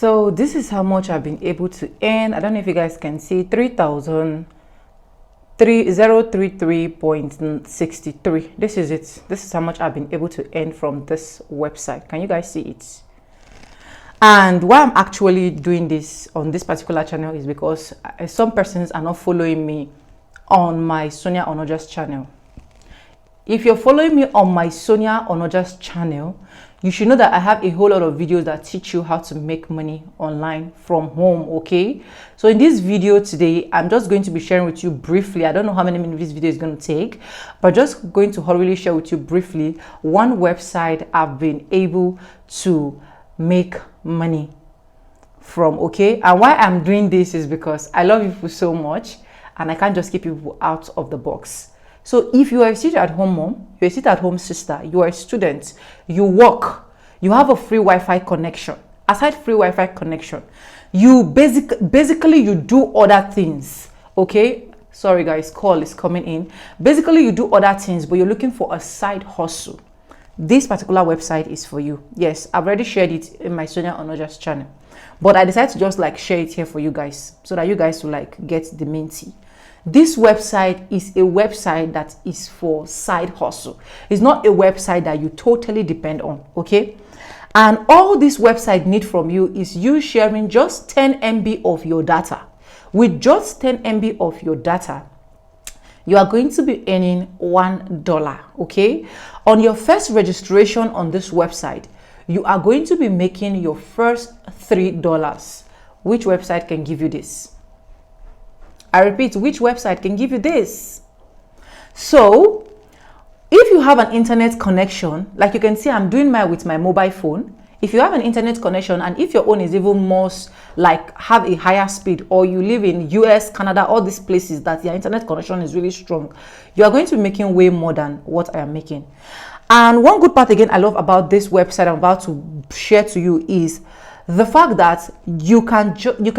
So this is how much I've been able to earn. I don't know if you guys can see 3,033.63. This is it. This is how much I've been able to earn from this website. Can you guys see it? And why I'm actually doing this on this particular channel is because some persons are not following me on my Sonia Onoja's channel. If you're following me on my Sonia Onoja's channel, you should know that I have a whole lot of videos that teach you how to make money online from home. Okay, so in this video today, I'm just going to be sharing with you briefly. I don't know how many minutes this video is going to take, but just going to hurriedly share with you briefly one website I've been able to make money from. Okay, and why I'm doing this is because I love people so much and I can't just keep people out of the box. So if you are a sit-at-home mom, you're a sit-at-home sister, you are a student, you work, you have a free Wi-Fi connection. Aside free Wi-Fi connection, you basically you do other things. Okay, sorry guys, call is coming in. Basically you do other things, but you're looking for a side hustle. This particular website is for you. Yes, I've already shared it in my Sonia Onoja's channel, but I decided to just like share it here for you guys so that you guys will like get the main tea. This website is a website that is for side hustle. It's not a website that you totally depend on. Okay, and all this website need from you is you sharing just 10 MB of your data. With just 10 MB of your data, you are going to be earning $1. Okay, on your first registration on this website, you are going to be making your first $3. Which website can give you this? I repeat, which website can give you this? So if you have an internet connection, like you can see I'm doing mine with my mobile phone. If you have an internet connection, and if your own is even more like have a higher speed, or you live in US, Canada, all these places that your internet connection is really strong, you are going to be making way more than what I am making. And one good part again I love about this website I'm about to share to you is the fact that you can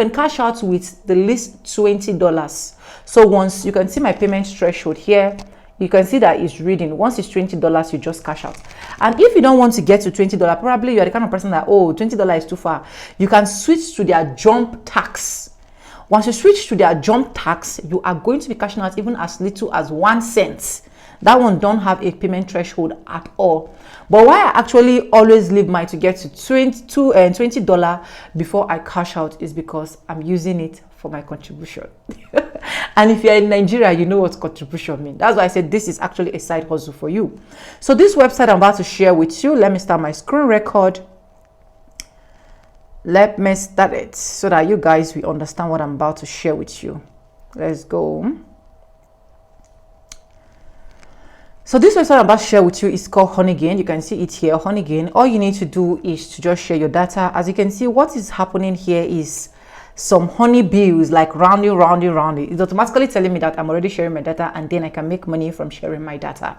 cash out with the least $20. So once you can see my payment threshold here, you can see that it's reading. Once it's $20, you just cash out. And if you don't want to get to $20, probably you're the kind of person that, oh, $20 is too far, you can switch to their jump tax. Once you switch to their jump tax, you are going to be cashing out even as little as 1 cent. That one don't have a payment threshold at all. But why I actually always leave mine to get to $20 before I cash out is because I'm using it for my contribution. And if you're in Nigeria, you know what contribution means. That's why I said this is actually a side hustle for you. So this website I'm about to share with you, let me start my screen record. Let me start it so that you guys will understand what I'm about to share with you. Let's go. So this website I'm about to share with you is called Honeygain. You can see it here, Honeygain. All you need to do is to just share your data. As you can see, what is happening here is some honeybees like roundy. It's automatically telling me that I'm already sharing my data, and then I can make money from sharing my data.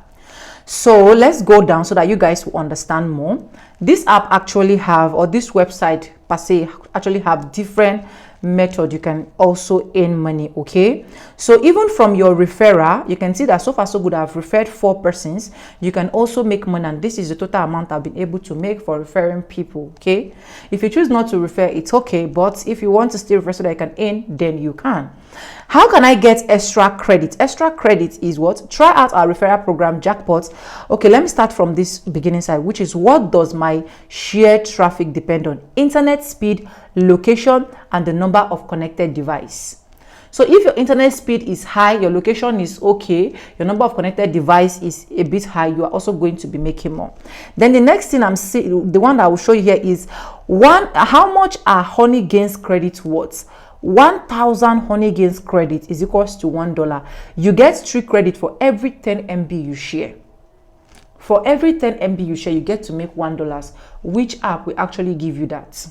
So let's go down so that you guys will understand more. This app actually have, or this website per se actually have different method you can also earn money. Okay, so even from your referrer, you can see that so far so good I've referred 4 persons. You can also make money, and this is the total amount I've been able to make for referring people. Okay, if you choose not to refer, it's okay, but if you want to still refer so that you can earn, then you can. How can I get extra credit? Extra credit is what? Try out our referral program Jackpot. Okay, let me start from this beginning side, which is what does my shared traffic depend on? Internet speed, location, and the number of connected device. So if your internet speed is high, your location is okay, your number of connected device is a bit high, you are also going to be making more. Then the next thing I'm seeing, the one that I will show you here is how much are Honeygain's credit worth? 1,000 Honeygain's credit is equals to $1. You get 3 credit for every 10 MB you share. For every 10 MB you share, you get to make $1. Which app will actually give you that?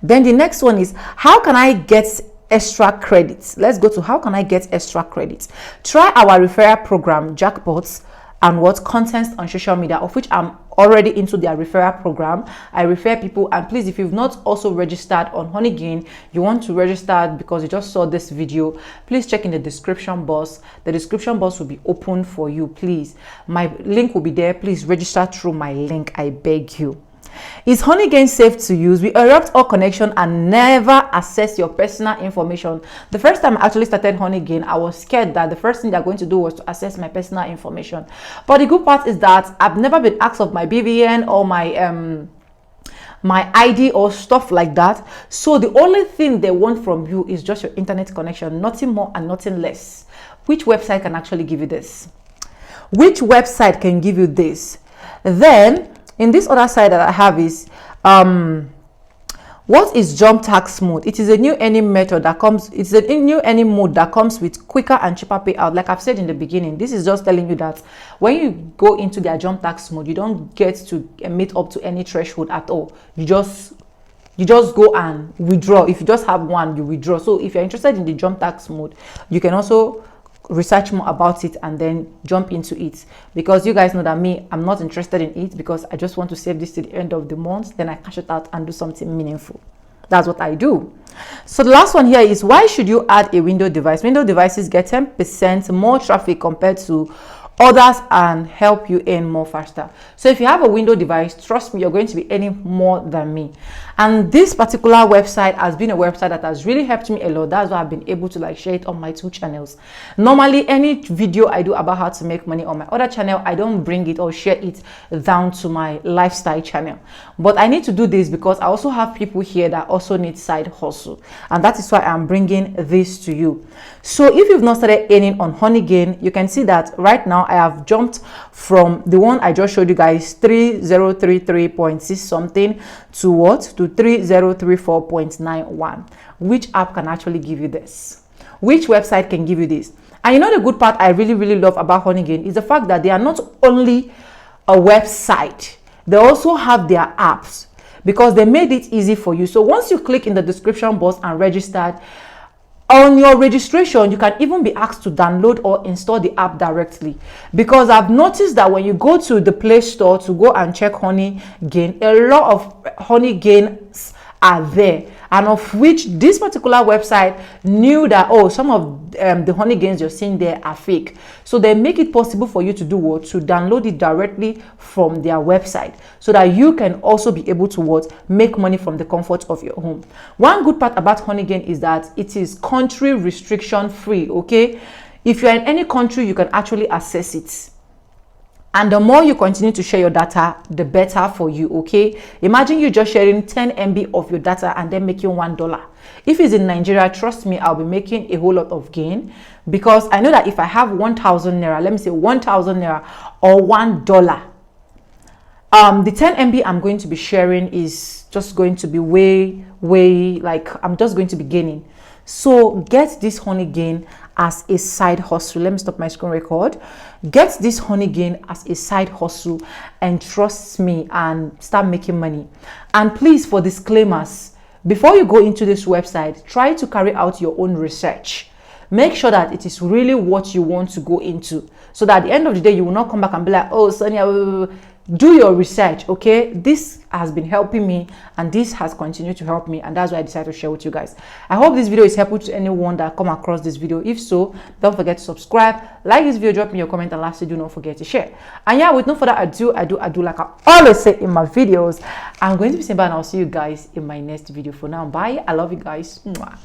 Then the next one is, how can I get extra credits? Let's go to how can I get extra credits. Try our referral program Jackpots and what contents on social media, of which I'm already into their referral program. I refer people, and please, if you've not also registered on Honeygain, you want to register because you just saw this video, please check in the description box. The description box will be open for you. Please, my link will be there. Please register through my link, I beg you. Is Honeygain safe to use? We erupt all connection and never access your personal information. The first time I actually started Honeygain, I was scared that the first thing they're going to do was to access my personal information. But the good part is that I've never been asked of my BVN or my ID or stuff like that. So the only thing they want from you is just your internet connection, nothing more and nothing less. Which website can actually give you this? Which website can give you this? Then in this other side that I have is what is jump tax mode? It is a new earning method that comes, it's a new earning mode that comes with quicker and cheaper payout. Like I've said in the beginning, this is just telling you that when you go into their jump tax mode, you don't get to meet up to any threshold at all. You just go and withdraw. If you just have one, you withdraw. So if you're interested in the jump tax mode, you can also research more about it and then jump into it, because you guys know that me, I'm not interested in it because I just want to save this to the end of the month, then I cash it out and do something meaningful. That's what I do. So the last one here is, why should you add a window device? Window devices get 10% more traffic compared to others and help you earn more faster. So if you have a window device, trust me, you're going to be earning more than me. And this particular website has been a website that has really helped me a lot. That's why I've been able to like share it on my 2 channels. Normally, any video I do about how to make money on my other channel, I don't bring it or share it down to my lifestyle channel. But I need to do this because I also have people here that also need side hustle. And that is why I'm bringing this to you. So if you've not started earning on Honeygain, you can see that right now I have jumped from the one I just showed you guys, 3033.6 something, to what? To 3034.91. Which app can actually give you this? Which website can give you this? And you know the good part I really love about Honeygain is the fact that they are not only a website, they also have their apps, because they made it easy for you. So once you click in the description box and register, on your registration, you can even be asked to download or install the app directly, because I've noticed that when you go to the Play Store to go and check Honeygain, a lot of Honeygains are there, and of which this particular website knew that, oh, some of the Honeygains you're seeing there are fake. So they make it possible for you to do what? To download it directly from their website, so that you can also be able to what? Make money from the comfort of your home. One good part about Honeygain is that it is country restriction free. Okay, if you're in any country, you can actually access it. And the more you continue to share your data, the better for you. Okay, imagine you just sharing 10 MB of your data and then making $1. If it's in Nigeria, trust me, I'll be making a whole lot of gain, because I know that if I have 1,000 naira, let me say 1,000 naira or $1, the 10 MB I'm going to be sharing is just going to be way like, I'm just going to be gaining. So get this Honeygain as a side hustle. Let me stop my screen record. Get this Honeygain as a side hustle and trust me and start making money. And please, for disclaimers, before you go into this website, try to carry out your own research. Make sure that it is really what you want to go into, so that at the end of the day, you will not come back and be like, oh, Sonia, do your research. Okay, this has been helping me and this has continued to help me, and that's why I decided to share with you guys. I hope this video is helpful to anyone that come across this video. If so, don't forget to subscribe, like this video, drop me your comment, and lastly, do not forget to share. And yeah, with no further ado, I do like I always say in my videos, I'm going to be saying bye, and I'll see you guys in my next video. For now, bye. I love you guys. Mwah.